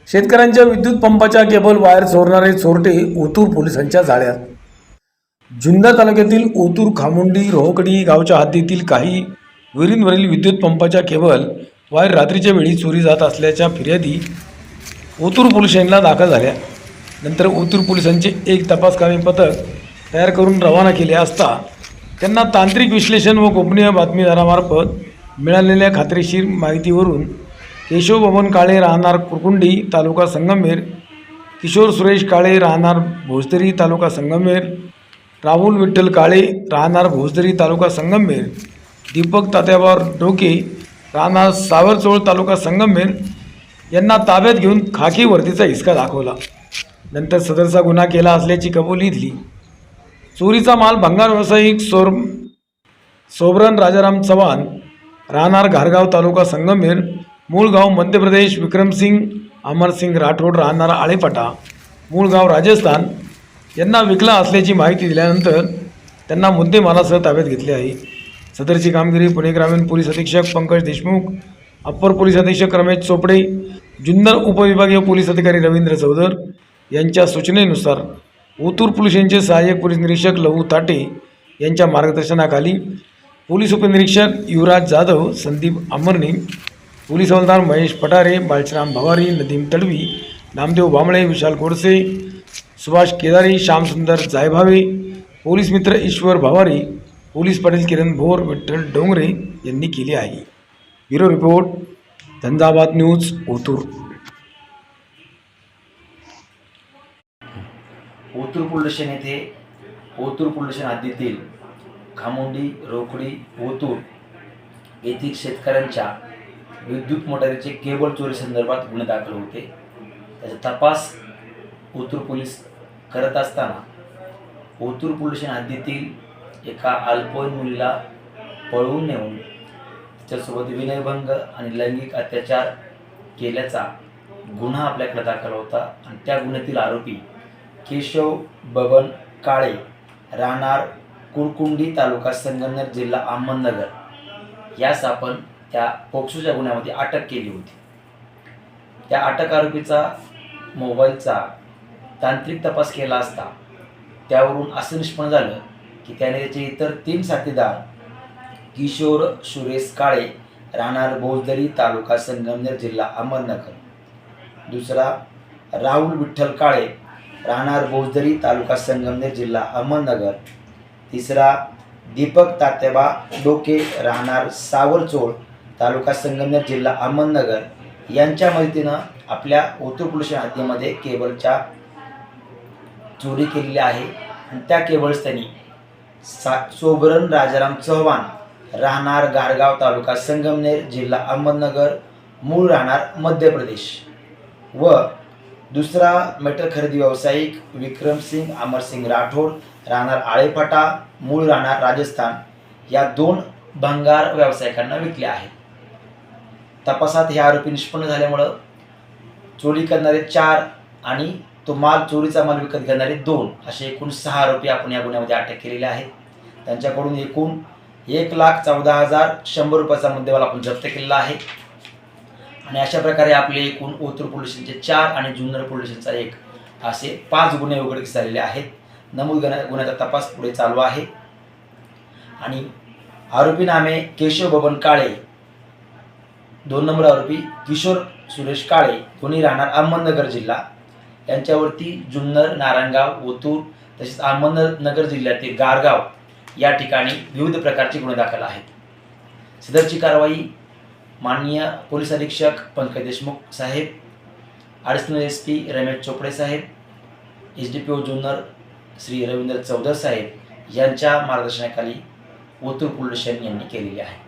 शेतकऱ्यांच्या विद्युत पंपाच्या केबल वायर चोरणारे चोरटे ओतूर पोलिसांच्या जाळ्यात। जुन्नर तालुक्यातील ओतूर खामुंडी रोहकडी गावच्या हद्दीतील काही विहिरींवरील विद्युत पंपाच्या केबल वायर रात्रीच्या वेळी चोरी जात असल्याच्या फिर्यादी ओतूर पोलीस स्टेशनला दाखल झाल्या। नंतर ओतूर पोलिसांचे एक तपासकामी पथक तयार करून रवाना केले असता त्यांना तांत्रिक विश्लेषण व गोपनीय बातमीदारामार्फत मिळालेल्या खात्रीशीर माहितीवरून केशव बबन काळे राहणार कुरकुंडी तालुका संगमनेर, किशोर सुरेश काळे राहणार भोसदरी तालुका संगमनेर, राहुल विठ्ठल काळे राहणार भोसदरी तालुका संगमनेर, दीपक तात्याबा डोके राहणार सावरचोळ तालुका संगमनेर यांना ताब्यात घेऊन खाकी वर्दीचा हिसका दाखवला। नंतर सदरचा गुन्हा केला असल्याची कबुली दिली। चोरीचा माल भंगार व्यावसायिक सोबरन राजाराम चव्हाण राहणार घारगाव तालुका संगमनेर, मूळ गाव मध्य प्रदेश, विक्रमसिंग अमरसिंग राठोड राहणार आळेफाटा, मूळ गाव राजस्थान यांना विकला असल्याची माहिती दिल्यानंतर त्यांना मुद्देमालासह ताब्यात घेतले आहे। सदरची कामगिरी पुणे ग्रामीण पोलीस अधीक्षक पंकज देशमुख, अप्पर पोलीस अधीक्षक रमेश चोपडे, जुन्नर उपविभागीय पोलीस अधिकारी रवींद्र चौधर यांच्या सूचनेनुसार ओतूर पोलीस स्टेशनचे सहाय्यक पोलीस निरीक्षक लहू ताटे यांच्या मार्गदर्शनाखाली पोलीस उपनिरीक्षक युवराज जाधव, संदीप अमरनी, पोलीस हवालदार महेश पठारे, बाळशीराम भवारी, नदीम तडवी, नामदेव बांबळे, विशाल गोडसे, सुभाष केदारी, श्यामसुंदर जायभावे, पोलीस मित्र ईश्वर भवारी, पोलीस पाटील किरण भोर, विठ्ठल डोंगरे यांनी केली आहे। Bureau report, Zanzavat news, Otur. Otur police station येथे ओतूर पोलीस स्टेशन हद्दीतील खामुंडी, रोकडी, ओतूर येथील शेतकऱ्यांच्या विद्युत मोटारीचे केबल चोरी संदर्भात गुन्हे दाखल होते। त्याचा तपास ओतूर पोलीस करत असताना ओतूर पोलीस स्टेशन हद्दीतील एका अल्पवयीन मुलीला पळवून नेऊन तिच्यासोबत विनयभंग आणि लैंगिक अत्याचार केल्याचा गुन्हा आपल्याकडे दाखल होता आणि त्या गुन्ह्यातील आरोपी केशव बबन काळे राहणार कुरकुंडी तालुका संगमनेर जिल्हा अहमदनगर यास आपण त्या पोक्सोच्या गुन्ह्यामध्ये अटक केली होती। त्या अटक आरोपीचा मोबाईलचा तांत्रिक तपास केला असता त्यावरून असं निष्पन्न झालं की त्याने त्याचे इतर 3 साथीदार किशोर सुरेश काळे राहणार भोसदरी तालुका संगमनेर जिल्हा अहमदनगर, दुसरा राहुल विठ्ठल काळे राहणार भोसदरी तालुका संगमनेर जिल्हा अहमदनगर, तिसरा दीपक तात्याबा डोके राहणार सावरचोळ तालुका संगमनेर जिल्हा अहमदनगर यांच्या मदतीनं आपल्या ओतूर पोलीस हद्दीमध्ये केबलच्या चोरी केलेली आहे आणि त्या केबल्स त्यांनी सोबरन राजाराम चव्हाण राहणार घारगाव तालुका संगमनेर जिल्हा अहमदनगर, मूळ राहणार मध्य प्रदेश व दुसरा मेटल खरेदी व्यावसायिक विक्रमसिंग अमरसिंग राठोड राहणार आळेफाटा, मूळ राहणार राजस्थान या 2 भंगार व्यावसायिकांना विकले आहेत। तपासात हे आरोपी निष्पन्न झाल्यामुळे चोरी करणारे 4 आणि तो चोरीचा माल विकत घेणारे 2 असे एकूण 6 आरोपी आपण या गुन्ह्यामध्ये अटक केलेले आहेत। त्यांच्याकडून एकूण 1,14,100 रुपयाचा मुद्देमाल आपण जप्त केलेला आहे आणि अशा प्रकारे आपले एकूण ओतूर पोलीस स्टेशनचे 4 आणि जुन्नर पोलीस स्टेशनचा 1 असे 5 गुन्हे उघडकीस झालेले आहेत। नमूद गुन्ह्याचा तपास पुढे चालू आहे आणि आरोपी नामे केशव बबन काळे, 2 नंबर आरोपी किशोर सुरेश काळे, दोन्ही राहणार अहमदनगर जिल्हा यांच्यावरती जुन्नर, नारायणगाव, ओतूर तसेच अहमदनगर जिल्ह्यातील गारगाव या ठिकाणी विविध प्रकारचे गुन्हे दाखल आहेत। सदरची कारवाई माननीय पोलीस अधीक्षक पंकज देशमुख साहेब, ॲडिशनल SP रमेश चोपडे साहेब, SDPO जुन्नर श्री रवींद्र चौधर साहेब यांच्या मार्गदर्शनाखाली ओतूर पोलीस स्टेशन यांनी केलेली आहे।